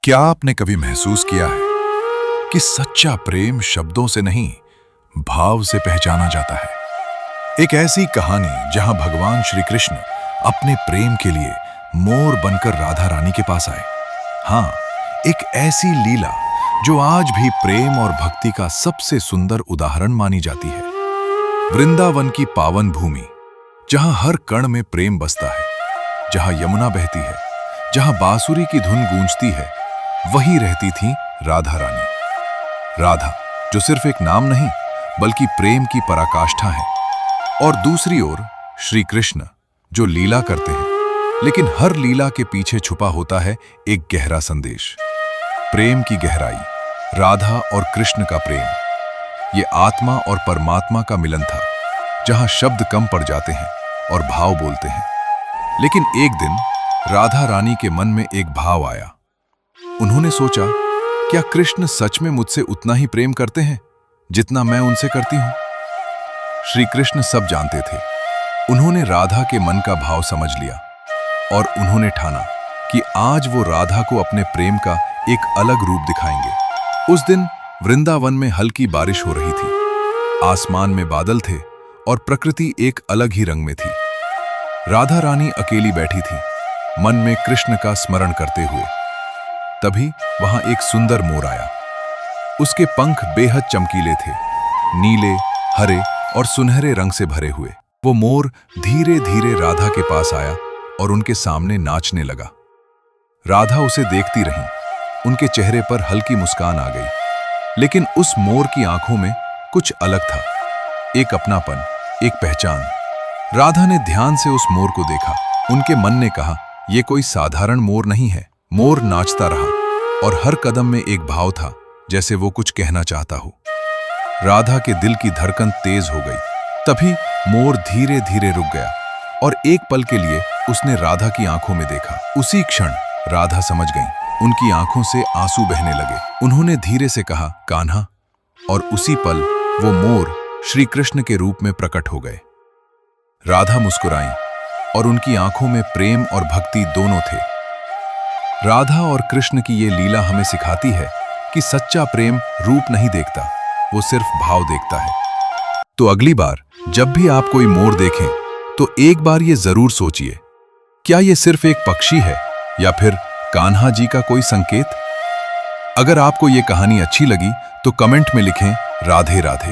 क्या आपने कभी महसूस किया है कि सच्चा प्रेम शब्दों से नहीं, भाव से पहचाना जाता है। एक ऐसी कहानी जहां भगवान श्री कृष्ण अपने प्रेम के लिए मोर बनकर राधा रानी के पास आए। हाँ, एक ऐसी लीला जो आज भी प्रेम और भक्ति का सबसे सुंदर उदाहरण मानी जाती है। वृंदावन की पावन भूमि, जहां हर कण में प्रेम बसता है, जहां यमुना बहती है, जहां बांसुरी की धुन गूंजती है, वहीं रहती थी राधा रानी। राधा, जो सिर्फ एक नाम नहीं बल्कि प्रेम की पराकाष्ठा है, और दूसरी ओर श्री कृष्ण, जो लीला करते हैं, लेकिन हर लीला के पीछे छुपा होता है एक गहरा संदेश। प्रेम की गहराई, राधा और कृष्ण का प्रेम, ये आत्मा और परमात्मा का मिलन था, जहां शब्द कम पड़ जाते हैं और भाव बोलते हैं। लेकिन एक दिन राधा रानी के मन में एक भाव आया। उन्होंने सोचा, क्या कृष्ण सच में मुझसे उतना ही प्रेम करते हैं जितना मैं उनसे करती हूं? श्री कृष्ण सब जानते थे। उन्होंने राधा के मन का भाव समझ लिया और उन्होंने ठाना कि आज वो राधा को अपने प्रेम का एक अलग रूप दिखाएंगे। उस दिन वृंदावन में हल्की बारिश हो रही थी, आसमान में बादल थे और प्रकृति एक अलग ही रंग में थी। राधा रानी अकेली बैठी थी, मन में कृष्ण का स्मरण करते हुए। तभी वहां एक सुंदर मोर आया। उसके पंख बेहद चमकीले थे, नीले, हरे और सुनहरे रंग से भरे हुए। वो मोर धीरे धीरे राधा के पास आया और उनके सामने नाचने लगा। राधा उसे देखती रही, उनके चेहरे पर हल्की मुस्कान आ गई। लेकिन उस मोर की आंखों में कुछ अलग था, एक अपनापन, एक पहचान। राधा ने ध्यान से उस मोर को देखा। उनके मन ने कहा, यह कोई साधारण मोर नहीं है। मोर नाचता रहा और हर कदम में एक भाव था, जैसे वो कुछ कहना चाहता हो। राधा के दिल की धड़कन तेज हो गई। तभी मोर धीरे धीरे रुक गया और एक पल के लिए उसने राधा की आंखों में देखा। उसी क्षण राधा समझ गई, उनकी आंखों से आंसू बहने लगे। उन्होंने धीरे से कहा, कान्हा, और उसी पल वो मोर श्री कृष्ण के रूप में प्रकट हो गए। राधा मुस्कुराई और उनकी आंखों में प्रेम और भक्ति दोनों थे। राधा और कृष्ण की ये लीला हमें सिखाती है कि सच्चा प्रेम रूप नहीं देखता, वो सिर्फ भाव देखता है। तो अगली बार जब भी आप कोई मोर देखें, तो एक बार ये जरूर सोचिए, क्या ये सिर्फ एक पक्षी है या फिर कान्हा जी का कोई संकेत? अगर आपको ये कहानी अच्छी लगी तो कमेंट में लिखें, राधे राधे।